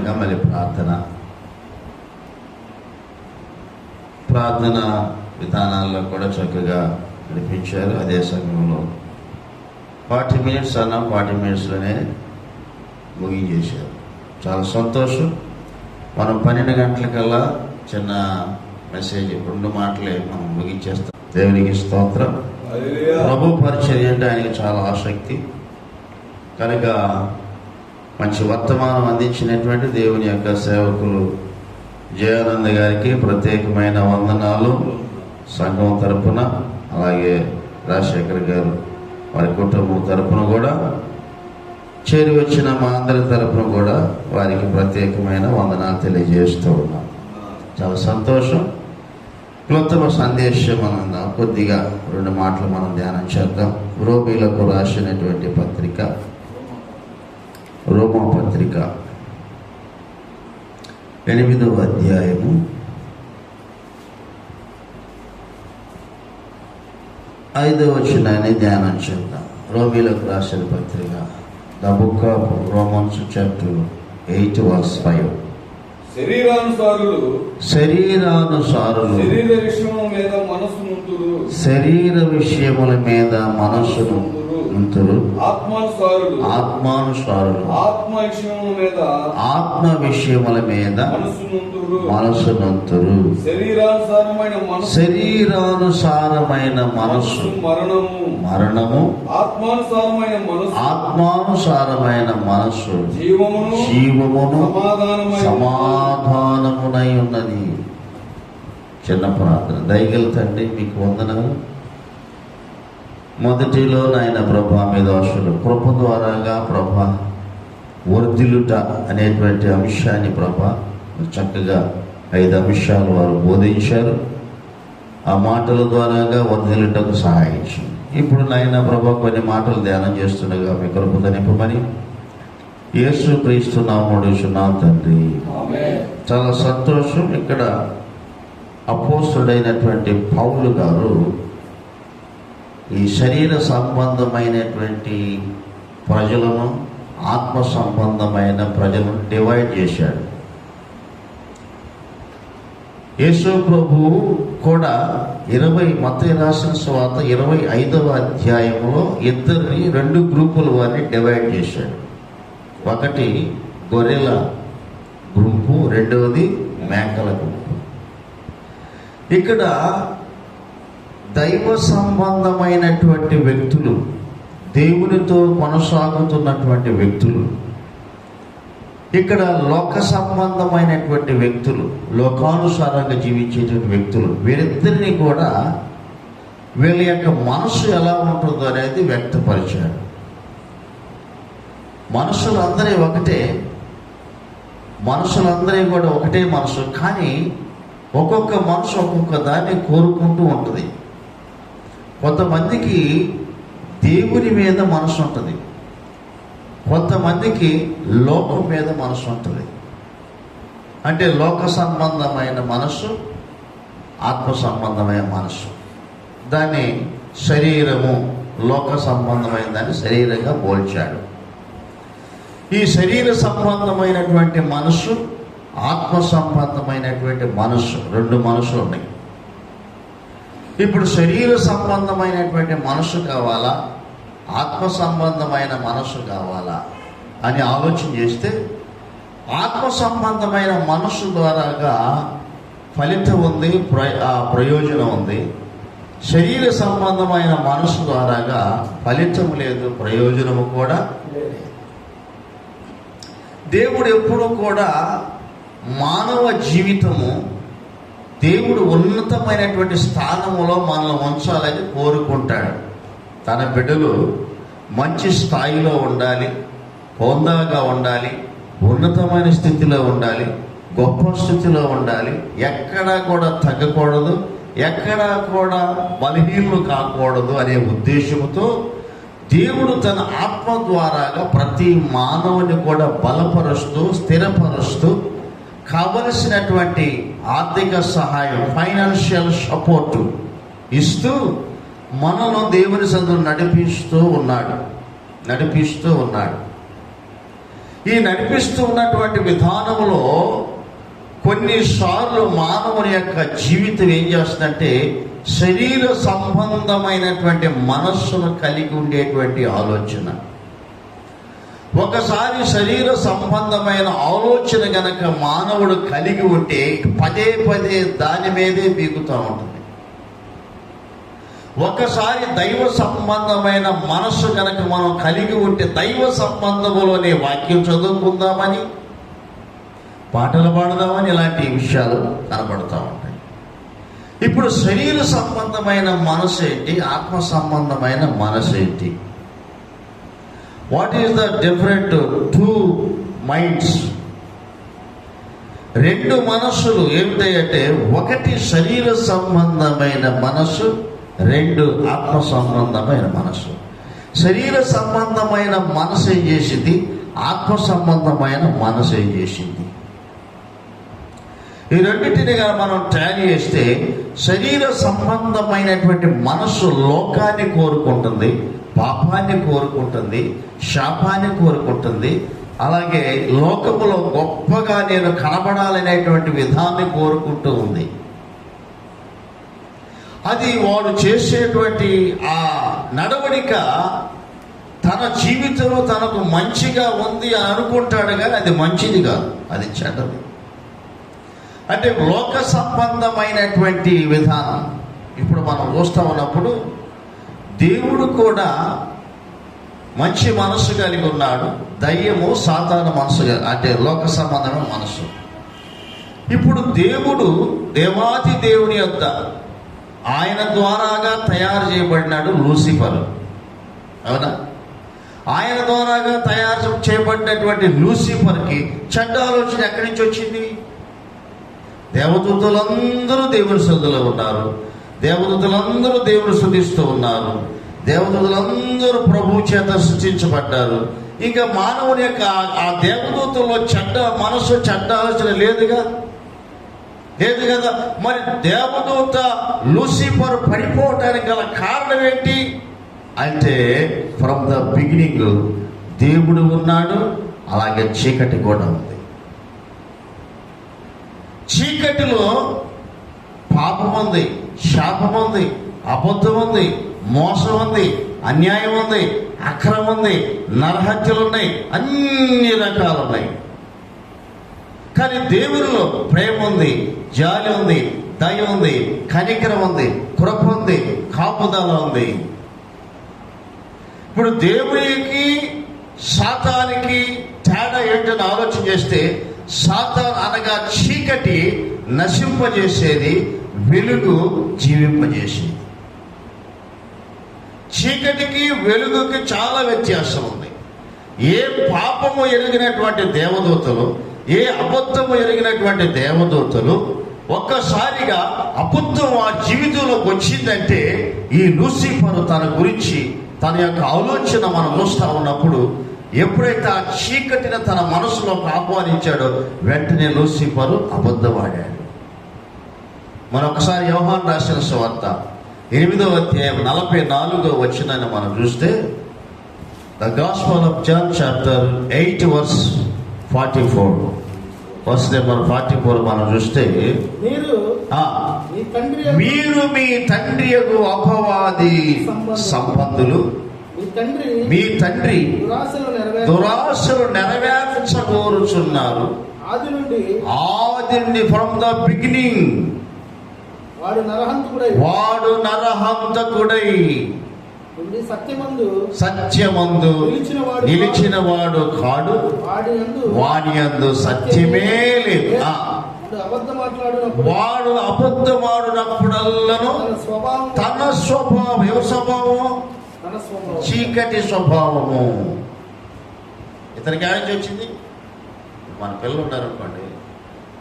విధంగా మళ్ళీ ప్రార్థన విధానాల్లో కూడా చక్కగా నడిపించారు. అదే సమయంలో 40 minutes అన్న 40 minutesలోనే ముగించేశారు. చాలా సంతోషం. మనం 12 గంటలకల్లా చిన్న మెసేజ్ 2 మాటలే మనం ముగించేస్తాం. దేవునికి స్తోత్రం. ప్రభు పరిచర్య అంటే ఆయనకి చాలా ఆసక్తి కనుక మంచి వర్తమానం అందించినటువంటి దేవుని యొక్క సేవకులు జయానంద గారికి ప్రత్యేకమైన వందనాలు సంఘం తరపున, అలాగే రాజశేఖర్ గారు వారి కుటుంబం తరపున కూడా, చేరి వచ్చిన మా అందరి తరపున కూడా వారికి ప్రత్యేకమైన వందనాలు తెలియజేస్తూ ఉన్నాం. చాలా సంతోషం. క్లుప్తమ సందేశం మనం కొద్దిగా 2 మాటలు మనం ధ్యానం చేద్దాం. రోమీలకు రాసినటువంటి పత్రిక, రోమా పత్రిక 8వ అధ్యాయము 5వ వచనాన్ని ధ్యానం చేద్దాం. రోమీలకు రాసిన పత్రిక, the book of Romans chapter 8 verse 5. శరీరానుసారులు శరీర విషయముల మీద మనస్సును ఉంతురు, ఆత్మానుసారులు ఆత్మ విషయముల మీద మనస్సునంతురు. శరీరానుసారమైన మనస్సు మరణము, ఆత్మానుసారమైన మనస్సు జీవమును సమాధానమునై ఉన్నది. చిన్న ప్రార్థన. దయగల తండ్రి మీకు వందనాలు. మొదటిలో నాయన ప్రభా మీ దోషులు కృప ద్వారాగా ప్రభా వర్ధిల్లుట అనేటువంటి అంశాన్ని ప్రభా చక్కగా 5 అంశాలు వారు బోధించారు. ఆ మాటల ద్వారాగా వర్ధిల్లుటకు సహాయించండి. ఇప్పుడు నాయన ప్రభా కొన్ని మాటలు ధ్యానం చేస్తుండగా మీ కృపతో నింపమని యేసు క్రీస్తు నామమున అడుగుచున్నాము తండ్రి. చాలా సంతోషం. ఇక్కడ అపోస్తుడైనటువంటి పౌలు గారు ఈ శరీర సంబంధమైనటువంటి ప్రజలను, ఆత్మ సంబంధమైన ప్రజలను డివైడ్ చేశాడు. యేసు ప్రభు కూడా 20 మత్తయి రాసిన సువార్త 25వ అధ్యాయంలో 2 గ్రూపుల వారిని డివైడ్ చేశాడు. ఒకటి గొర్రెల గుంపు, రెండవది మేకల గుంపు. ఇక్కడ దైవ సంబంధమైనటువంటి వ్యక్తులు, దేవునితో కొనసాగుతున్నటువంటి వ్యక్తులు, ఇక్కడ లోక సంబంధమైనటువంటి వ్యక్తులు, లోకానుసారంగా జీవించేటువంటి వ్యక్తులు, వీరిద్దరిని కూడా వీళ్ళ యొక్క మనసు ఎలా ఉంటుందో అనేది వ్యక్తపరిచాడు. మనుషులందరి ఒకటే, మనుషులందరి కూడా ఒకటే మనసు, కానీ ఒక్కొక్క మనసు ఒక్కొక్క దాన్ని కోరుకుంటూ ఉంటుంది. కొంతమందికి దేవుని మీద మనసు ఉంటుంది, కొంతమందికి లోకం మీద మనసు ఉంటుంది. అంటే లోక సంబంధమైన మనసు, ఆత్మ సంబంధమైన మనసు. దాన్ని శరీరము, లోక సంబంధమైన దాన్ని శరీరంగా పోల్చాడు. ఈ శరీర సంబంధమైనటువంటి మనసు, ఆత్మ సంబంధమైనటువంటి మనసు, 2 మనసులు ఉన్నాయి. ఇప్పుడు శరీర సంబంధమైనటువంటి మనసు కావాలా, ఆత్మ సంబంధమైన మనసు కావాలా అని ఆలోచన చేస్తే ఆత్మ సంబంధమైన మనసు ద్వారాగా ఫలితం ఉంది, ప్రయోజనం ఉంది. శరీర సంబంధమైన మనసు ద్వారాగా ఫలితం లేదు, ప్రయోజనము కూడా లేదు. దేవుడు ఎప్పుడూ కూడా మానవ జీవితము, దేవుడు ఉన్నతమైనటువంటి స్థానములో మనల్ని ఉంచాలని కోరుకుంటాడు. తన బిడ్డలు మంచి స్థాయిలో ఉండాలి, హోందాగా ఉండాలి, ఉన్నతమైన స్థితిలో ఉండాలి, గొప్ప స్థితిలో ఉండాలి, ఎక్కడా కూడా తగ్గకూడదు, ఎక్కడా కూడా బలహీనులు కాకూడదు అనే ఉద్దేశంతో దేవుడు తన ఆత్మ ద్వారాగా ప్రతి మానవుని కూడా బలపరుస్తూ, స్థిరపరుస్తూ, కావలసినటువంటి ఆర్థిక సహాయం, ఫైనాన్షియల్ సపోర్టు ఇస్తూ మనను దేవుని సందులో నడిపిస్తూ ఉన్నాడు. ఈ నడిపిస్తూ ఉన్నటువంటి విధానంలో కొన్నిసార్లు మానవుని యొక్క జీవితం ఏం చేస్తుందంటే శరీర సంబంధమైనటువంటి మనస్సును కలిగి ఉండేటువంటి ఆలోచన. ఒకసారి శరీర సంబంధమైన ఆలోచన గనక మానవుడు కలిగి ఉంటే పదే పదే దాని మీదే బీగుతూ ఉంటుంది. ఒకసారి దైవ సంబంధమైన మనస్సు గనక మనం కలిగి ఉంటే దైవ సంబంధములోనే వాక్యం చదువుకుందామని, పాటలు పాడదామని ఇలాంటి విషయాలు కనబడుతూ ఉంటాయి. ఇప్పుడు శరీర సంబంధమైన మనసు ఏంటి, ఆత్మ సంబంధమైన మనసు ఏంటి? What is the different two minds? రెండు మనస్సులు ఏమిటాయంటే, ఒకటి శరీర సంబంధమైన మనస్సు, రెండు ఆత్మ సంబంధమైన మనస్సు. శరీర సంబంధమైన మనసు ఏం చేసింది, ఆత్మ సంబంధమైన మనసు ఏం చేసింది? ఈ రెండింటిని మనం ట్యాలీ చేస్తే శరీర సంబంధమైనటువంటి మనస్సు లోకాన్ని కోరుకుంటుంది, పాపాన్ని కోరుకుంటుంది, శాపాన్ని కోరుకుంటుంది. అలాగే లోకములో గొప్పగా నేను కనబడాలనేటువంటి విధాన్ని కోరుకుంటూ ఉంది. అది వాడు చేసేటువంటి ఆ నడవడిక తన జీవితంలో తనకు మంచిగా ఉంది అని అనుకుంటాడు, కానీ అది మంచిది కాదు, అది చెడ్డది. అంటే లోక సంబంధమైనటువంటి విధానం. ఇప్పుడు మనం చూస్తూ ఉన్నప్పుడు దేవుడు కూడా మంచి మనస్సు కలిగి ఉన్నాడు, దయ్యము సాతాను మనసు, అంటే లోక సంబంధమైన మనస్సు. ఇప్పుడు దేవుడు దేవాది దేవుని యొద్ద ఆయన ద్వారాగా తయారు చేయబడినాడు లూసిఫర్, అవునా? ఆయన ద్వారాగా తయారు చేయబడినటువంటి లూసిఫర్కి చెడ్డ ఆలోచన ఎక్కడి నుంచి వచ్చింది? దేవదూతలందరూ దేవుని సన్నిధిలో ఉన్నారు, దేవదూతలందరూ దేవుని స్తుతిస్తూ ఉన్నారు, దేవదూతలందరూ ప్రభువు చేత సృష్టించబడ్డారు. ఇంకా మానవుని యొక్క ఆ దేవదూతల్లో చెడ్డ మనసు, చెడ్డ ఆలోచన లేదు కదా. మరి దేవదూత లూసిఫర్ పడిపోవటానికి గల కారణం ఏంటి అంటే, ఫ్రమ్ ద బిగినింగ్ దేవుడు ఉన్నాడు, అలాగే చీకటి కూడా ఉంది. చీకటిలో పాపం ఉంది, శాపం ఉంది, అబద్ధం ఉంది, మోసం ఉంది, అన్యాయం ఉంది, అక్రమం ఉంది, నరహత్యలు ఉన్నాయి, అన్ని రకాలు ఉన్నాయి. కానీ దేవునిలో ప్రేమ ఉంది, జాలి ఉంది, దయ ఉంది, కనికరం ఉంది, కృప ఉంది, కాపుదల ఉంది. ఇప్పుడు దేవునికి సాతానికి తేడా ఏంటని ఆలోచన చేస్తే, సాతాన్ అనగా చీకటి నశింపజేసేది, వెలుగు జీవింపజేసేది. చీకటికి వెలుగుకి చాలా వ్యత్యాసం ఉంది. ఏ పాపము ఎరిగినటువంటి దేవదూతలు, ఏ అబద్ధము ఎరిగినటువంటి దేవదూతలు ఒక్కసారిగా అబద్ధం ఆ జీవితంలోకి వచ్చిందంటే, ఈ లూసిఫర్ తన గురించి తన యొక్క ఆలోచన మనం చూస్తూ ఉన్నప్పుడు, ఎప్పుడైతే ఆ చీకటిని తన మనసులోకి ఆహ్వానించాడో వెంటనే లూసిఫరు అబద్ధవాడాడు. మరొకసారి యోహాను రాసిన సువార్త 8వ అధ్యాయం 44వ వచనాన్ని మనం చూస్తే, the gospel of John chapter 8 verse 44, verse number 44 మనం చూస్తే, మీరు మీ తండ్రి యొక్క అపవాది సంబంధులు, మీ తండ్రి దురాశలు నెరవేర్చగోరుచున్నారు. ఆది నుండి ఫ్రమ్ ద బిగినింగ్ వాడు నరహంతకుడై సత్యమందు నిలిచిన వాడు కాడు, వాని యందు సత్యమే లేదు. వాడు అబద్ధమాడినప్పుడల్లను తన స్వభావం, ఏ స్వభావం? చీకటి స్వభావము. ఇతనికి ఆలోచన వచ్చింది. మన పిల్లలు ఉంటారు అనుకోండి,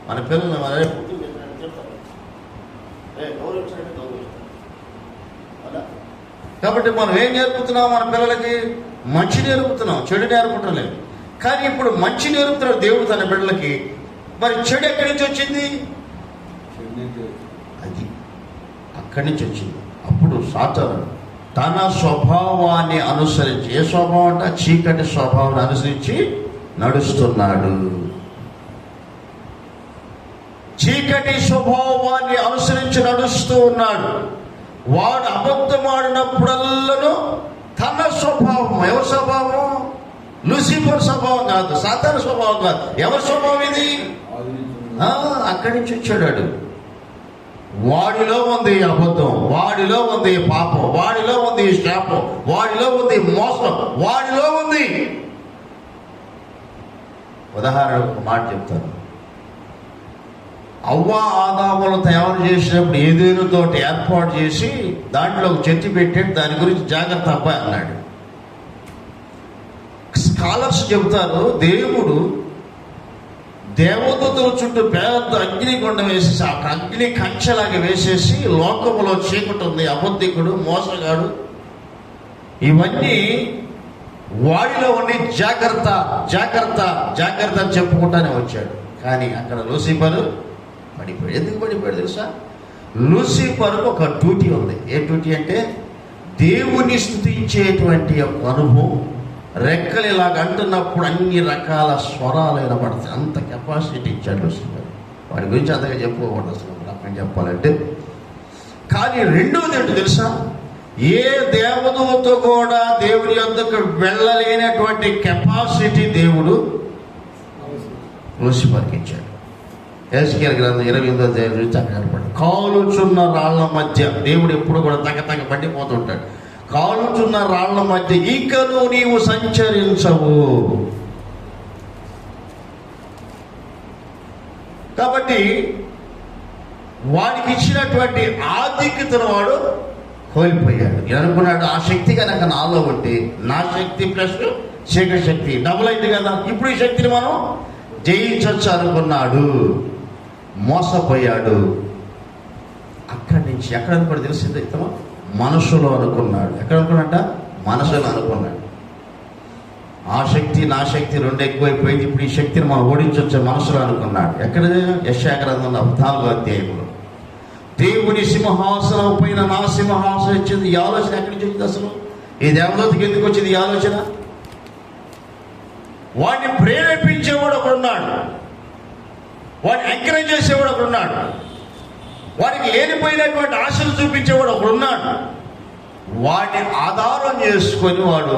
మన పిల్లలు కాబట్టి మనం ఏం నేర్పుతున్నాం? మన పిల్లలకి మంచి నేర్పుతున్నాం, చెడు నేర్పటం లేదు. కానీ ఇప్పుడు మంచి నేర్పుతున్నాడు దేవుడు తన బిడ్డలకి. మరి చెడు ఎక్కడి నుంచి వచ్చింది? అది అక్కడి నుంచి వచ్చింది. అప్పుడు సాతాను తన స్వభావాన్ని అనుసరించి, ఏ స్వభావం అంట? చీకటి స్వభావాన్ని అనుసరించి నడుస్తున్నాడు. చీకటి స్వభావాన్ని అనుసరించి నడుస్తూ ఉన్నాడు. వాడు అబద్ధమాడినప్పుడల్లను తన స్వభావం, ఎవరి స్వభావం? లూసిఫర్ స్వభావం కాదు, సాతాను స్వభావం కాదు. ఎవరి స్వభావం ఇది? అక్కడి నుంచి వచ్చాడు. వాడిలో ఉంది అబద్ధం, వాడిలో ఉంది పాపం, వాడిలో ఉంది శాపం, వాడిలో ఉంది మోసం, వాడిలో ఉంది. ఉదాహరణకు ఒక మాట చెప్తాను. అవ్వ ఆదాములు తయారు చేసినప్పుడు ఏదేను తోటి ఏర్పాటు చేసి దాంట్లో ఒక చెట్టు పెట్టాడు. దాని గురించి జాగ్రత్త అబ్బాయి అన్నాడు. స్కాలర్స్ చెబుతారు, దేవుడు దేవదూతల చుట్టూ పెద్ద అగ్నిగుండం వేసేసి ఆ అగ్ని కంచెలాగా వేసేసి లోకంలో చీకటి ఉంది, అబద్ధికుడు, మోసగాడు, ఇవన్నీ వాడిలో ఉండి జాగ్రత్త జాగ్రత్త జాగ్రత్త అని చెప్పుకుంటానే వచ్చాడు. కానీ అక్కడ లూసిఫర్ పడిపోయాడు. ఎందుకు పడిపోయాడు తెలుసా? లూసిఫర్కు ఒక డ్యూటీ ఉంది. ఏ డ్యూటీ అంటే దేవుని స్తుతించేటువంటి ఒక అనుభవం. రెక్కలు ఇలాగ అంటున్నప్పుడు అన్ని రకాల స్వరాలు వినపడతాయి. అంత కెపాసిటీ ఇచ్చాడు లూసిఫర్. వాడి గురించి అంతగా చెప్పుకోకూడదు అసలు అక్కడ చెప్పాలంటే. కానీ రెండవది ఏంటో తెలుసా? ఏ దేవదూత కూడా దేవుని యొద్దకు వెళ్ళలేనటువంటి కెపాసిటీ దేవుడు లూసిఫర్కి ఇచ్చాడు. ఎస్కేల్ గ్రంథం 28వ అధ్యాయం నుంచి అక్కడ కనపడి కాలుచున్న రాళ్ల మధ్య దేవుడు ఎప్పుడు కూడా తగ్గ పడిపోతుంటాడు. కాలుచున్న రాళ్ల మధ్య ఇంకను నీవు సంచరించవు. కాబట్టి వాడికి ఇచ్చినటువంటి ఆధిక్యతను వాడు కోల్పోయాడు. అనుకున్నాడు ఆ శక్తి కనుక నాలో ఉంటే, నా శక్తి ప్లస్ చీకటి శక్తి డబుల్ అయింది కదా, ఇప్పుడు ఈ శక్తిని మనం జయించవచ్చు అనుకున్నాడు. మోసపోయాడు. అక్కడి నుంచి ఎక్కడ అనుకోండి తెలిసింది ఇతను మనసులో అనుకున్నాడు. ఎక్కడ అనుకున్నట్ట? మనసులో అనుకున్నాడు. ఆ శక్తి నా శక్తి రెండు ఎక్కువైపోయింది, ఇప్పుడు ఈ శక్తిని మనం ఓడించవచ్చు మనసులో అనుకున్నాడు. ఎక్కడ? యెషయా గ్రంథం 14వ అధ్యాయంలో దేవుని సింహాసనం పైన నా సింహాసనం వచ్చింది. ఈ ఆలోచన ఎక్కడి నుంచి వచ్చింది అసలు? ఈ దేవదూతకి ఎందుకు వచ్చింది ఈ ఆలోచన? వాడిని ప్రేరేపించేవాడు ఒకడున్నాడు, వాడిని ఎంకరేజ్ చేసేవాడు ఒకడున్నాడు, వాడికి లేనిపోయినటువంటి ఆశలు చూపించేవాడు ఒకడున్నాడు. వాడిని ఆధారం చేసుకొని వాడు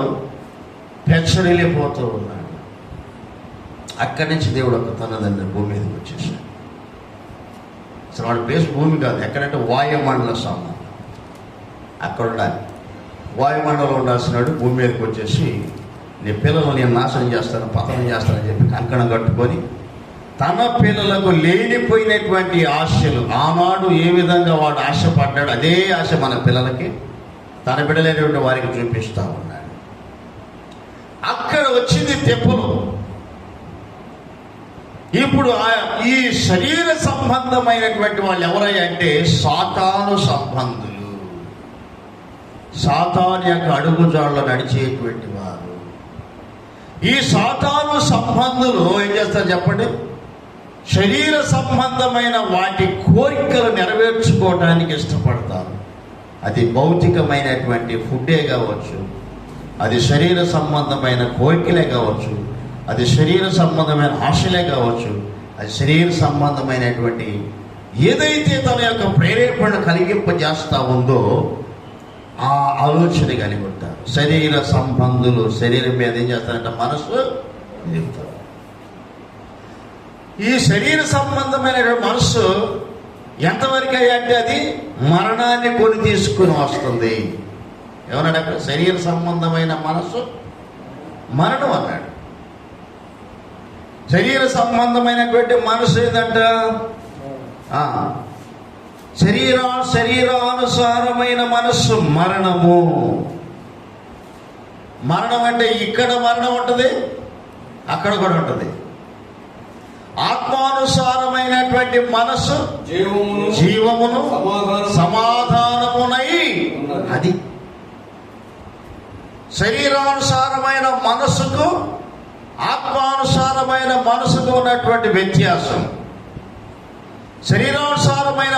పెచ్చరిల్లిపోతూ ఉన్నాడు. అక్కడి నుంచి దేవుడు ఒక తనదండ్రి భూమి మీదకి వచ్చేసాడు. అసలు వాడి ప్లేస్ భూమి కాదు, ఎక్కడంటే వాయుమండల సామాన్ అక్కడ ఉండాలి. వాయుమండలంలో ఉండాల్సినాడు భూమి మీదకి వచ్చేసి నీ పిల్లలు నేను నాశనం చేస్తాను, పతనం చేస్తానని చెప్పి కంకణం కట్టుకొని తన పిల్లలకు లేనిపోయినటువంటి ఆశలు, ఆనాడు ఏ విధంగా వాడు ఆశపడ్డాడు అదే ఆశ మన పిల్లలకి, తన బిడ్డలేనటువంటి వారికి చూపిస్తూ ఉన్నాడు. అక్కడ వచ్చింది తెప్పులు. ఇప్పుడు ఈ శరీర సంబంధమైనటువంటి వాళ్ళు ఎవరయ్యా అంటే సాతాను సంబంధులు, సాతాను యొక్క అడుగుజాడలో నడిచేటువంటి వారు. ఈ సాతాను సంబంధులు ఏం చేస్తారు చెప్పండి? శరీర సంబంధమైన వాటి కోరికలు నెరవేర్చుకోవడానికి ఇష్టపడతారు. అది భౌతికమైనటువంటి ఫుడ్డే కావచ్చు, అది శరీర సంబంధమైన కోరికలే కావచ్చు, అది శరీర సంబంధమైన ఆశలే కావచ్చు, అది శరీర సంబంధమైనటువంటి ఏదైతే తన యొక్క ప్రేరేపణ కలిగింపజేస్తా ఉందో ఆ ఆలోచన కలిగి ఉంటారు. శరీర సంబంధులు శరీరం మీద ఏం చేస్తారంటే మనసు నిలుపుతారు. ఈ శరీర సంబంధమైన మనసు ఎంతవరకు అంటే అది మరణాన్ని కొని తీసుకుని వస్తుంది. ఏమన్నాడు అక్కడ? శరీర సంబంధమైన మనసు మరణం అన్నాడు. శరీర సంబంధమైనటువంటి మనసు ఏదంట? శరీరానుసారమైన మనస్సు మరణము. మరణం అంటే ఇక్కడ మరణం ఉంటుంది, అక్కడ కూడా ఉంటుంది. ఆత్మానుసారమైనటువంటి మనస్సు జీవమును సమాధానమునై అది. శరీరానుసారమైన మనస్సుకు ఆత్మానుసారమైన మనసుకు ఉన్నటువంటి వ్యత్యాసం. శరీరానుసారమైన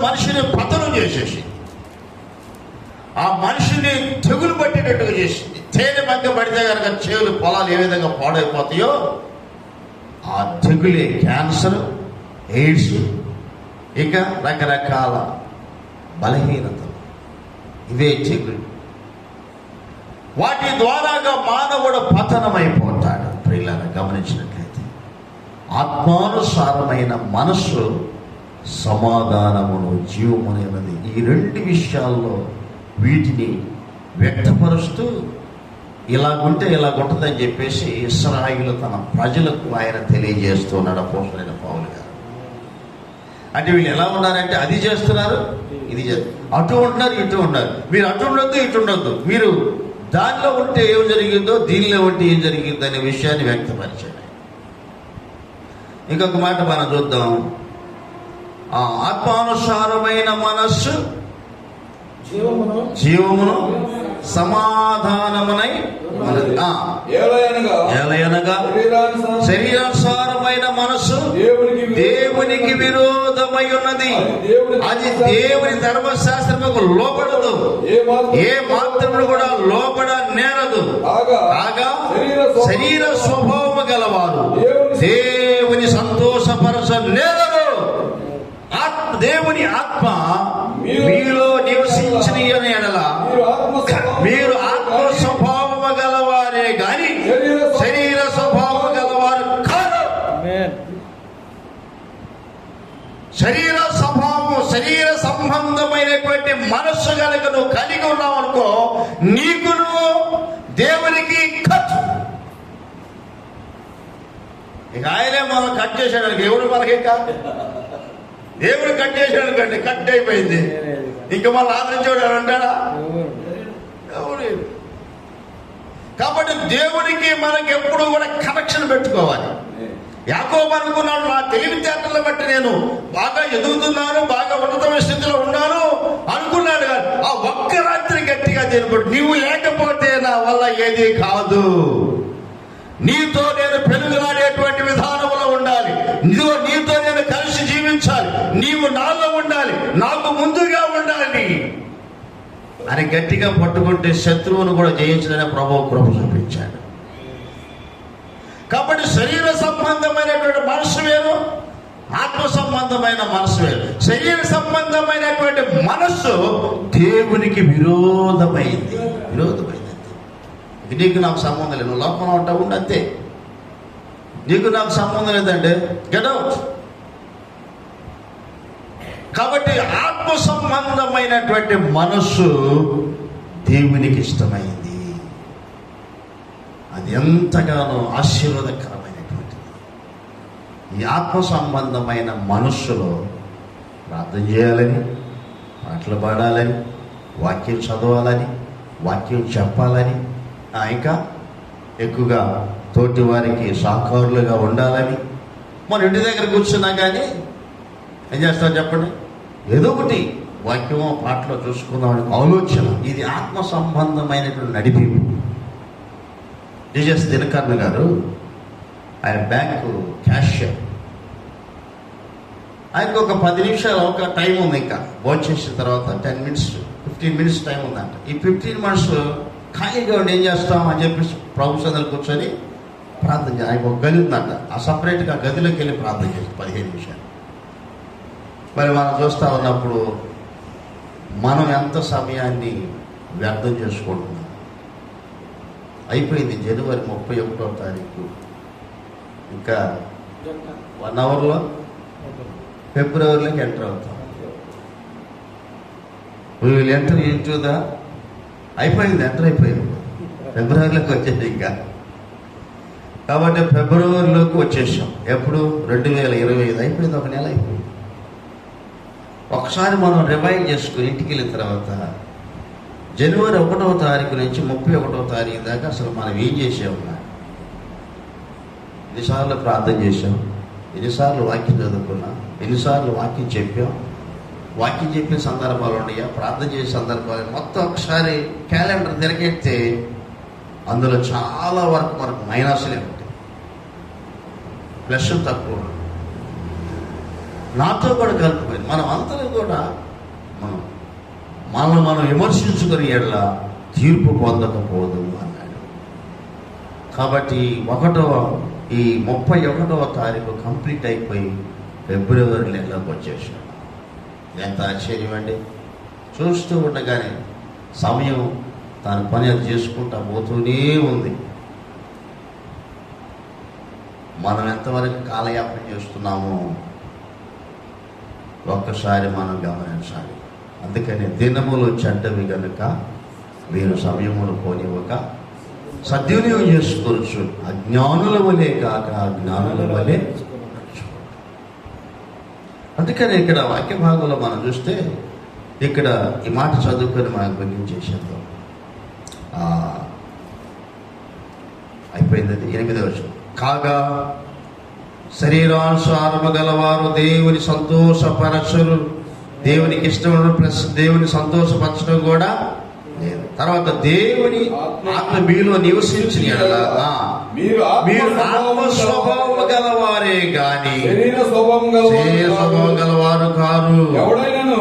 మనిషిని పతనం చేసేసి ఆ మనిషిని తెగులు పట్టేటట్టుగా చేసింది. తేనె మగ్గ పడితే కనుక చేలు పొలాలు ఏ విధంగా పాడైపోతాయో ఆ తెగులే క్యాన్సర్, ఎయిడ్స్, ఇక రకరకాల బలహీనతలు, ఇవే తెగులు. వాటి ద్వారాగా మానవుడు పతనమైపోతాడు. ప్రియులారా, గమనించినట్లయితే ఆత్మానుసారమైన మనస్సు సమాధానమును, జీవమునైనది. ఈ రెండు విషయాల్లో వీటిని వ్యక్తపరుస్తూ ఇలాగుంటే ఇలాగుంటుందని చెప్పేసి ఇశ్రాయేలు తన ప్రజలకు ఆయన తెలియజేస్తున్నాడు అపోస్తలుడైన పౌలు గారు. అంటే వీళ్ళు ఎలా ఉన్నారంటే అది చేస్తున్నారు, ఇది చేస్తున్నారు, అటు ఉంటున్నారు, ఇటు ఉన్నారు. మీరు అటు ఉండొద్దు, ఇటు ఉండొద్దు. మీరు దానిలో ఉంటే ఏం జరిగిందో, దీనిలో ఉంటే ఏం జరిగిందో అనే విషయాన్ని వ్యక్తపరిచాడు. ఇంకొక మాట మనం చూద్దాం. ఆ ఆత్మానుసారమైన మనస్సు జీవమును సమాధానమునై ఏలయనగా శరీరానుసారమైన మనస్సు దేవునికి విరోధమై ఉన్నది. అది దేవుని ధర్మశాస్త్రముకు లోపడదు, ఏ మాత్రమును కూడా లోపడ నేరదు. కాగా శరీర స్వభావము గలవారు దేవుని సంతోషపరచ నేరదు. దేవుని ఆత్మ మీలో నివసించిన ఎడల మీరు ఆత్మ స్వభావము గలవారే గాని శరీర స్వభావము గలవారు కాదు. శరీర స్వభావం, శరీర సంబంధమైనటువంటి మనస్సు కనుక నువ్వు కలిగి ఉన్నావు అనుకో, నీకు నువ్వు దేవునికి ఖర్చు. ఇక ఆయనే మనం కట్ చేసాడు. ఎవరు మనకి దేవుడు కట్ చేసాడు అనుకోండి, కట్ అయిపోయింది. ఇంకా మళ్ళీ ఆదరించాడు అంటాడా? కాబట్టి దేవుడికి మనకి ఎప్పుడు కూడా కనెక్షన్ పెట్టుకోవాలి. యాకోబు అనుకున్నాడు, నా తెలివితేటలను బట్టి నేను బాగా ఎదుగుతున్నాను, బాగా ఉన్నతమైన స్థితిలో ఉన్నాను అనుకున్నాడు. కానీ ఆ ఒక్క రాత్రి గట్టిగా తెలిపడు, నీవు లేకపోతే నా వల్ల ఏది కాదు, నీతో నేను పెనుగులాడేటువంటి విధానంలో ఉండాలి, నీతో నేను కలిసి జీవించాలి, నీవు నాలో ఉండాలి, నాకు ముందుగా ఉండాలి అని గట్టిగా పట్టుకుంటే శత్రువును కూడా జయించడానికి ప్రభువు కృప చూపించాడు. కాబట్టి శరీర సంబంధమైనటువంటి మనసు వేరు, ఆత్మ సంబంధమైన మనసు వేరు. శరీర సంబంధమైనటువంటి మనస్సు దేవునికి విరోధమైంది. నీకు నాకు సంబంధం లేదు, నువ్వు లోపల ఉంటావు, ఉండి అంతే. నీకు నాకు సంబంధం లేదంటే గెట్ అవుట్. కాబట్టి ఆత్మ సంబంధమైనటువంటి మనస్సు దేవునికి ఇష్టమైంది. అది ఎంతగానో ఆశీర్వాదకరమైనటువంటిది. ఈ ఆత్మ సంబంధమైన మనస్సులో ప్రార్థన చేయాలని, పాటలు పాడాలని, వాక్యం చదవాలని, వాక్యం చెప్పాలని, ఇంకా ఎక్కువగా తోటి వారికి సహకారులుగా ఉండాలని. మన ఇంటి దగ్గర కూర్చున్నా కానీ ఏం చేస్తాం చెప్పండి, ఏదో ఒకటి వాక్యమో పాటలో చూసుకుందామని ఆలోచన. ఇది ఆత్మ సంబంధమైనటువంటి నడిపింపు. జీజస్ దినకర్ణ గారు, ఆయన బ్యాంకు క్యాషియర్. ఆయనకు ఒక 10 నిమిషాలు ఒక టైం ఉంది. ఇంకా భోజనం చేసిన తర్వాత 10 మినిట్స్ 15 మినిట్స్ టైం ఉందంట. ఈ 15 మినిట్స్ ఖాళీగా ఉండి ఏం చేస్తాం అని చెప్పి ప్రభు సన్నిధిలో కూర్చొని ప్రార్థన చేయాలి. ఆయనకు ఒక గది ఉందంట, ఆ సపరేట్గా గదిలోకి వెళ్ళి ప్రార్థన చేస్తాం 15 నిమిషాలు. మరి మనం చూస్తూ ఉన్నప్పుడు మనం ఎంత సమయాన్ని వ్యర్థం చేసుకుంటున్నాం. అయిపోయింది జనవరి 31వ తారీఖు, ఇంకా 1 అవర్లో ఫిబ్రవరిలోకి ఎంటర్ అవుతాం. వీళ్ళు ఎంటర్ ఇంటూదా అయిపోయింది, ఎంటర్ అయిపోయింది, ఫిబ్రవరిలోకి వచ్చేది ఇంకా. కాబట్టి ఫిబ్రవరిలోకి వచ్చేసాం. ఎప్పుడు 2025 అయిపోయింది, ఒక నెల అయిపోయింది. ఒకసారి మనం రివైండ్ చేసుకుని ఇంటికి వెళ్ళిన తర్వాత జనవరి 1వ తారీఖు నుంచి 31వ తారీఖు దాకా అసలు మనం ఏం చేసామన్నా, ఎన్నిసార్లు ప్రార్థన చేసాం, ఎన్నిసార్లు వాక్యం చదువుకున్నాం, ఎన్నిసార్లు వాక్యం చెప్పాం, వాక్యం చెప్పిన సందర్భాలు ఉన్నాయా, ప్రార్థన చేసే సందర్భాలు మొత్తం ఒకసారి క్యాలెండర్ తిరగెడితే అందులో చాలా వరకు మనకు మైనస్లే ఉంటాయి, ప్లస్ తక్కువ. నాతో కూడా కలిపిపోయింది. మనం అందరం కూడా మనం విమర్శించుకుని ఎడల తీర్పు పొందకపోదు అన్నాడు. కాబట్టి ఈ 31వ తారీఖు కంప్లీట్ అయిపోయి ఫిబ్రవరి నెలలోకి వచ్చేసాడు. ఎంత ఆశ్చర్యం అండి! చూస్తూ ఉండగానే సమయం తన పని అది చేసుకుంటా పోతూనే ఉంది. మనం ఎంతవరకు కాలయాపన చేస్తున్నామో ఒక్కసారి మనం గమనించాలి. అందుకని దినములు చెడ్డవి కనుక మీరు సమయములు పోనివ్వక సద్వినియోగం చేసుకోవచ్చు. అజ్ఞానుల వలె కాక అజ్ఞానుల వలె. అందుకని ఇక్కడ వాక్య భాగంలో మనం చూస్తే ఇక్కడ ఈ మాట చదువుకొని మనకు ముగించేసేద్దాం. అయిపోయింది. 8వ వచనం. కాగా శరీరానుసారము గలవారు దేవుని సంతోషపరచరు, దేవునికి ఇష్టమైన ప్లస్ దేవుని సంతోషపరచడం కూడా లేదు. తర్వాత దేవుని ఆత్మ మీలో నివసించిన యెడల మీరు ఆత్మ స్వభావము గలవారే గాని శరీర స్వభావం గలవారు కారు. ఎవడైనా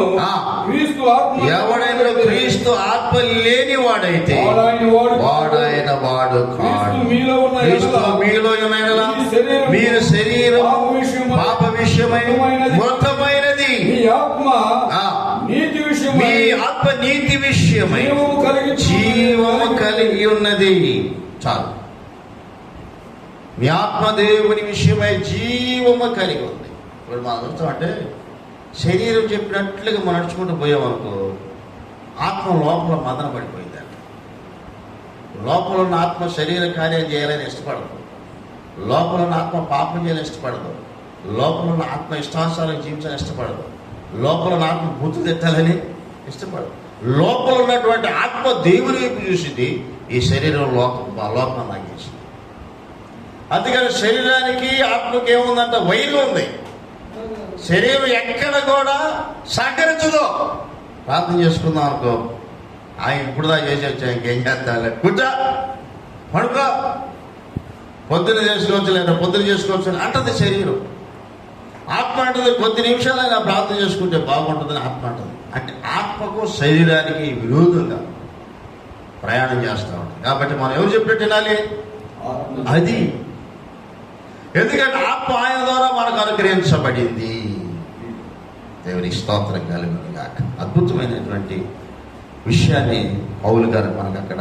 క్రీస్తు ఆత్మ లేని వాడైతే వాడైన వాడు కాడు. క్రీస్తు మీలో మీరు శరీరం పాప విషయమై మృతమైనది, మీ ఆత్మ నీతి విషయమై జీవము కలిగి ఉన్నది. చాలు. మీ ఆత్మ దేవుని విషయమై జీవము కలిగి ఉంది. ఇప్పుడు మనం చూస్తామంటే శరీరం చెప్పినట్లుగా మనం నడుచుకుంటూ పోయామనుకో, ఆత్మ లోపల మదన పడిపోయిందండి. లోపల ఉన్న ఆత్మ శరీర కార్యం చేయాలని ఇష్టపడదు. లోపల ఉన్న ఆత్మ పాపం చేయాలని ఇష్టపడదు. లోపల ఉన్న ఆత్మ ఇష్టానుసారం జీవించాలని ఇష్టపడదు. లోపల ఉన్న ఆత్మ బుద్ధి తెట్టాలని ఇష్టపడదు. లోపల ఉన్నటువంటి ఆత్మ దేవుని వైపు చూసింది, ఈ శరీరం లోపల లాగేసింది. అందుకని శరీరానికి ఆత్మకి ఏముందంటే వైరు ఉంది. శరీరం ఎక్కడ కూడా సహకరించదు. ప్రార్థన చేసుకుందాం అనుకో, ఆయన ఇప్పుడుదా చేసి వచ్చా, ఇంకేం చేస్తా, కూర్చో, పడుకో, పొద్దున్న చేసుకోవచ్చు లేదా పొద్దున చేసుకోవచ్చు అంటది శరీరం. ఆత్మ అంటది కొద్ది నిమిషాలైనా ప్రార్థన చేసుకుంటే బాగుంటుందని ఆత్మ అంటది. అంటే ఆత్మకు శరీరానికి విరోధంగా ప్రయాణం చేస్తూ ఉంటాం. కాబట్టి మనం ఎవరు చెప్పినట్టు వినాలి? అది ఎందుకంటే ఆత్మ ఆయన ద్వారా మనకు అనుగ్రహించబడింది. దేవునికి స్తోత్రం కలుగును గాక. అద్భుతమైనటువంటి విషయాన్ని పౌలు గారు మనకు అక్కడ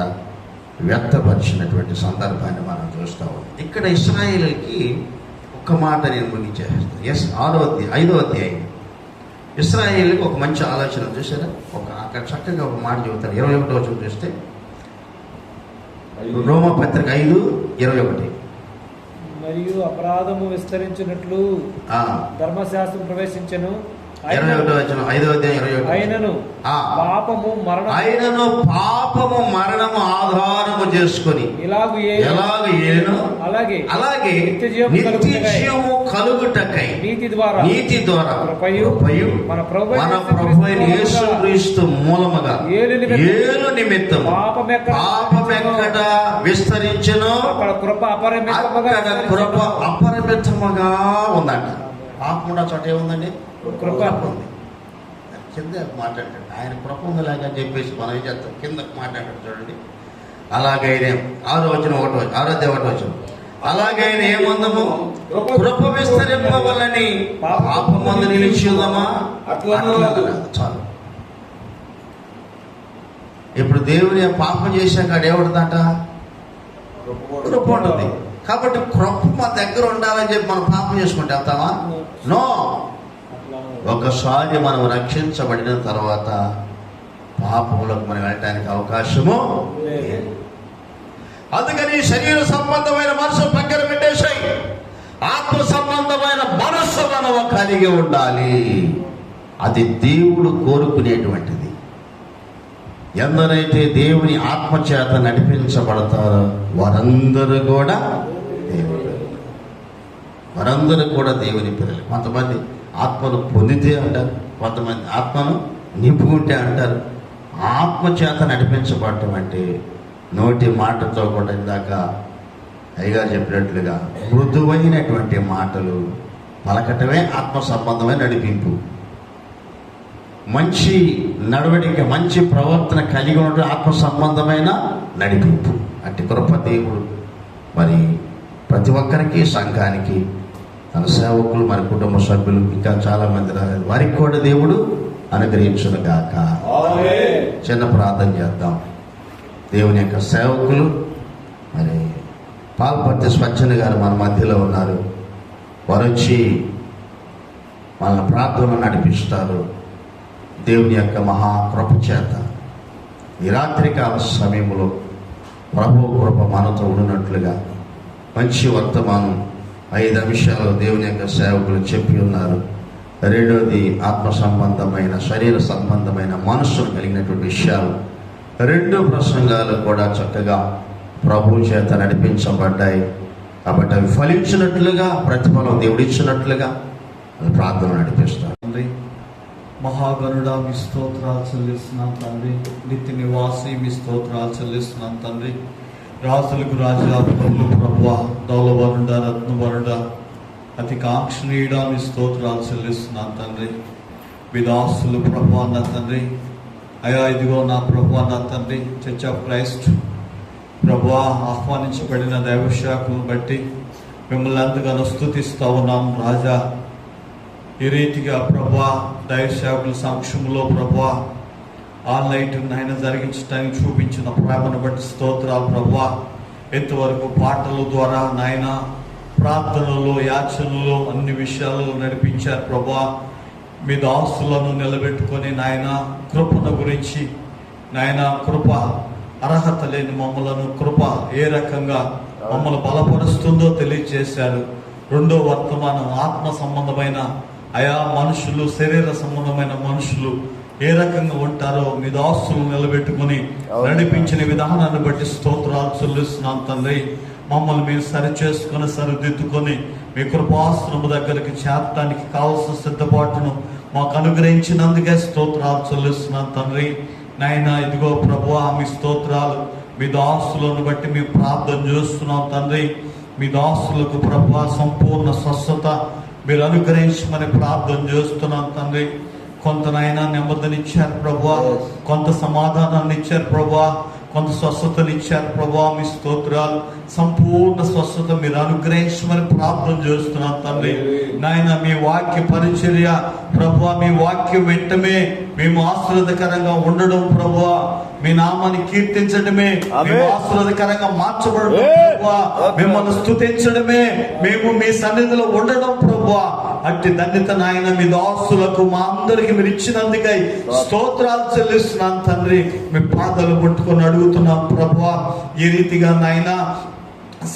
వ్యక్తపరిచినటువంటి సందర్భాన్ని మనం చూస్తూ ఉన్నాం. ఇక్కడ ఇశ్రాయేలుకి ఒక్క మాట నేను ముగించేస్తాను. 5వ అధ్యాయం ఇశ్రాయేలుకి ఒక మంచి ఆలోచన చూసారా? అక్కడ చక్కగా ఒక మాట చెబుతారు. 21వ వచనం చూస్తే రోమపత్రిక 5:21. మరియు అపరాధము విస్తరించినట్లు ధర్మశాస్త్రం ప్రవేశించెను. 21వ వచనం 5వ అధ్యాయం 21. ఆయనను పాపము మరణము ఆధారము చేసుకొని అలాగే నిత్యజీవము కలుగుటకై నీతి ద్వారా మన ప్రభువైన యేసుక్రీస్తు మూలముగా ఏలు నిమిత్తం పాపమెక్కడ విస్తరించెనో అక్కడ కృప అపరిమితముగా ఉందంట. పాపం ఉన్న చోట ఏముందండి? కృప ఉంది. కింద మాట్లాడాడు ఆయన కృప ఉందిలాగా చెప్పేసి మనం ఏం చేస్తాం, కిందకు మాట్లాడాడు చూడండి. అలాగైనా 6వ వచనం 1వ వచనం అలాగైనా ఏమందము కృప విస్తరింపవలని పాపమందు నిలిచిదామా? చాలు. ఇప్పుడు దేవుని పాపం చేశాక దేవుడిదంట కృప ఉంటుంది. కాబట్టి కృప మా దగ్గర ఉండాలని చెప్పి మనం పాపం చేసుకుంటే వెళ్తామా? నో. ఒకసారి మనం రక్షించబడిన తర్వాత పాపంలోకి మనం వెళ్ళటానికి అవకాశము లేదు. అందుకని శరీర సంబంధమైన మనసు పక్కన పెట్టేసాయి, ఆత్మ సంబంధమైన మనస్సు మనం కలిగి ఉండాలి. అది దేవుడు కోరుకునేటువంటిది. ఎందరైతే దేవుని ఆత్మచేత నడిపించబడతారో వారందరూ కూడా దేవుని పిల్లలు. కొంతమంది ఆత్మను పొందితే అంటారు, కొంతమంది ఆత్మను నింపుకుంటే అంటారు. ఆత్మచేత నడిపించబడటం అంటే నోటి మాటతో కూడా ఇందాక అయ్యగారు చెప్పినట్లుగా మృదువైనటువంటి మాటలు పలకటమే ఆత్మ సంబంధమైన నడిపింపు. మంచి నడవడిక, మంచి ప్రవర్తన కలిగి ఉండడం ఆత్మ సంబంధమైన నడిపింపు. అంటే కృప దేవుడు మరి ప్రతి ఒక్కరికి, సంఘానికి, తన సేవకులు, మరి కుటుంబ సభ్యులు, ఇంకా చాలామంది రాలేదు, వారికి కూడా దేవుడు అనుగ్రహించును గాక. చిన్న ప్రార్థన చేద్దాం. దేవుని యొక్క సేవకులు మరి పాల్పర్తి స్వచ్ఛన గారు మన మధ్యలో ఉన్నారు. వారు వచ్చి వాళ్ళ ప్రార్థనలు నడిపిస్తారు. దేవుని యొక్క మహాకృప చేత ఈ రాత్రికాల సమయంలో ప్రభు కృప మనతో ఉన్నట్లుగా మంచి వర్తమానం 5 అంశాలు దేవుని యొక్క సేవకులు చెప్పి ఉన్నారు. రెండోది ఆత్మ సంబంధమైన, శరీర సంబంధమైన, మనస్సును కలిగినటువంటి విషయాలు 2 ప్రసంగాలు కూడా చక్కగా ప్రభు చేత నడిపించబడ్డాయి. కాబట్టి అవి ఫలించినట్లుగా, ప్రతిఫలం దేవుడిచ్చినట్లుగా ప్రార్థన నడిపిస్తారు. తండ్రి, మహాగణుడా మీ స్తోత్రాలు చెల్లిస్తున్నాం తండ్రి. నిత్య నివాసి మీ స్తోత్రాలు చెల్లిస్తున్నాం తండ్రి. రాజులకు రాజా, ప్రభులు ప్రభువా, దౌలవరుడా, రత్నవరుడా, అతి కాంక్షణీయుడా మీ స్తోత్రాలు చెల్లిస్తున్నాం తండ్రి. మీ దాసులు ప్రభువా నా తండ్రి, అయా ఇదిగో నా ప్రభువా నా తండ్రి, చర్చ్ ఆఫ్ క్రైస్ట్ ప్రభువా ఆహ్వానించబడిన దైవశాఖను బట్టి మిమ్మల్ని ఎంతగానో స్తుతిస్తూ ఉన్నాం రాజా. ఈ రీతిగా ప్రభువా దైవశాఖల సమక్షంలో ప్రభువా ఆన్లైన్ ఆయన జరిగించడానికి చూపించిన ప్రేమను బట్టి స్తోత్రాలు ప్రభువా. ఎంతవరకు పాటల ద్వారా నాయన, ప్రార్థనలో, యాచనలో, అన్ని విషయాలలో నడిపించారు ప్రభువా. మీ దాసులను నిలబెట్టుకొని నాయన కృపను గురించి, నాయన కృప అర్హత లేని మమ్మలను కృప ఏ రకంగా మమ్మల్ని బలపరుస్తుందో తెలియజేశారు. రెండో వర్తమానం ఆత్మ సంబంధమైన అయా మనుషులు, శరీర సంబంధమైన మనుషులు ఏ రకంగా ఉంటారో మీ దాసులను నిలబెట్టుకుని నడిపించిన విధానాన్ని బట్టి స్తోత్రాలు చెల్లిస్తున్నాం తండ్రి. మమ్మల్ని మేము సరిచేసుకొని, సరిదిద్దుకొని మీ కృపాసనము దగ్గరికి చేరటానికి కావలసిన సిద్ధపాటును మాకు అనుగ్రహించినందుకే స్తోత్రాలు చెల్లిస్తున్నాం తండ్రి. నాయన ఇదిగో ప్రభువా మీ స్తోత్రాలు. మీ దాసులను బట్టి మేము ప్రార్థన చేస్తున్నాం తండ్రి. మీ దాసులకు ప్రభువా సంపూర్ణ స్వస్థత మీరు అనుగ్రహించమని ప్రార్థన చేస్తున్నాం తండ్రి. కొంతనైనా నెమ్మదినిచ్చారు ప్రభువా, కొంత సమాధానాన్ని ఇచ్చారు ప్రభువా, కొంత స్వస్థతనిచ్చారు ప్రభువా. మీ స్తోత్రాలు. సంపూర్ణ స్వస్థత మీరు అనుగ్రహించమని ప్రార్థన చేస్తున్నాం తండ్రి. నాయన మీ వాక్య పరిచర్య ప్రభువా, మీ వాక్యం వెంటనే మేము ఆశీర్వాదకరంగా ఉండడం ప్రభువా, మీ నామాన్ని కీర్తించడమే మేము ఆశీర్వాదకరంగా మార్చబడడం ప్రభువా, మిమ్మల్ని స్తుతించడమే మేము మీ సన్నిధిలో ఉండడం ప్రభువా. అట్టి ధన్యత నాయన మీ దాసులకు, మా అందరికి మీరు ఇచ్చినందుకై స్తోత్రాలు చెల్లిస్తున్నాం తండ్రి. మీ పాదాలు పట్టుకొని అడుగుతున్నాం ప్రభువా. ఈ రీతిగా నాయన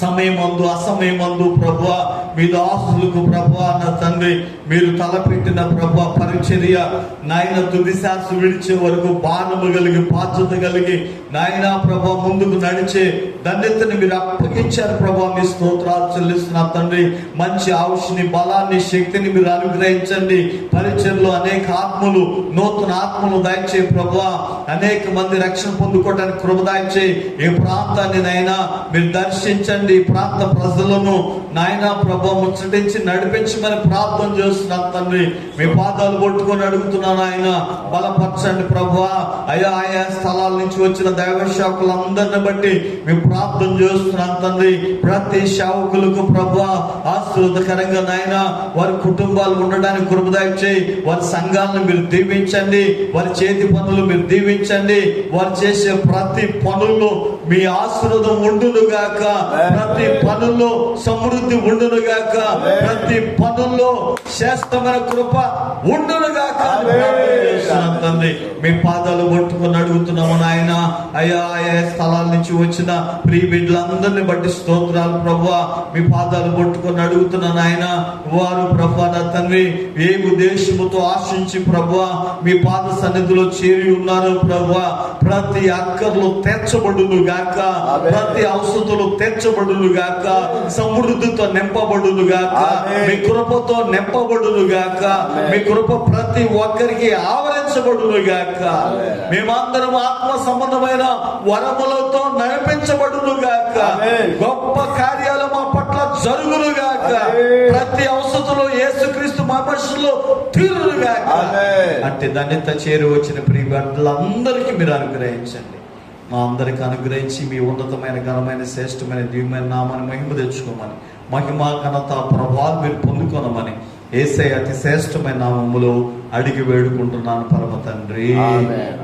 సమయమందు, అసమయమందు ప్రభువా మీ దాసులకు ప్రభువా నా తండ్రి మీరు తలపెట్టిన ప్రభువా పరిచర్య నాయన తుది శ్వాస విడిచే వరకు బాణము కలిగి, బాధ్యత కలిగి నాయన ప్రభువా ముందుకు నడిచే ధన్యతని మీరు అప్పగించారు ప్రభువా. మీ స్తోత్రాలు చెల్లిస్తున్నా తండ్రి. మంచి ఆయుష్ని, బలాన్ని, శక్తిని మీరు అనుగ్రహించండి. పరిచర్లో అనేక ఆత్మలు, నూతన ఆత్మలు దయచేయి ప్రభువా. అనేక మంది రక్షణ పొందుకోవడానికి కృప దయచేయి. ఈ ప్రాంతాన్ని నాయన మీరు దర్శించండి. ప్రాంత ప్రజలను నాయన ప్రభువా ముచ్చటించి నడిపించమని ప్రార్థన చేస్తున్నాను తండ్రి. మీ పాదాలు పట్టుకొని అడుగుతున్నాను ఆయన, బలపరచండి ప్రభువా. అయా ఆయా స్థలాల నుంచి వచ్చిన దైవ సేవకులందరిని బట్టి మేము ప్రార్థన చేస్తున్నాను తండ్రి. ప్రతి సేవకులకు ప్రభువా ఆశీర్వాదకరంగా నాయన వారి కుటుంబాలు ఉండడానికి కృప దయచేయి. వారి సంఘాలను మీరు దీవించండి. వారి చేతి పనులు మీరు దీవించండి. వారు చేసే ప్రతి పనుల్లో మీ ఆశీర్వాదం ఉండునుగాక. ప్రతి పనుల్లో సమృద్ధి ఉండునుగాక. ప్రతి పనుల్లో శ్రేష్టమైన కృప ఉండునుగాక తండ్రి. మీ పాదాలు పట్టుకొని అడుగుతున్నాము నాయన. అయ్యా ఆయా స్థలాల నుంచి వచ్చిన ప్రియ బిడ్డలందరినీ బట్టి స్తోత్రాలు ప్రభువా. మీ పాదాలు పట్టుకొని అడుగుతున్నాను ఆయన. వారు ప్రభువా నా తండ్రి ఏ ఉద్దేశముతో ఆశించి ప్రభువా మీ పాద సన్నిధిలో చేరి ఉన్నారు ప్రభువా. ప్రతి అక్కర్లు తెచ్చబడును గాక. ప్రతి అవసరతలు తెచ్చబడును గాక. సమృద్ధితో నింపబడును గాక. మీ కృపతో నింపబడును గాక. మీ కృప ప్రతి ఒక్కరికి ఆవరించబడును గాక. మేమందరం ఆత్మ సంబంధమైన వరములతో నడిపించబడును గాక. గొప్ప కార్యాలు మా పట్ల జరుగును గాక. ప్రతి అవసరతలో యేసుక్రీస్తు మహిమలో తీరును గాక. అంటే ధన్యత చేరి వచ్చిన ప్రియ బిడ్డలందరికీ మీరు అనుగ్రహించండి. మా అందరికి అనుగ్రహించి మీ ఉన్నతమైన ఘనమైన శ్రేష్టమైన దివ్యమైన నామాన్ని మహిమ తెచ్చుకోమని, మహిమ ఘనత ప్రభావం మీరు పొందుకోనమని యేసయ్య అతి శ్రేష్టమైన నామములో అడిగి వేడుకుంటున్నాను పరమ తండ్రి. ఆమేన్.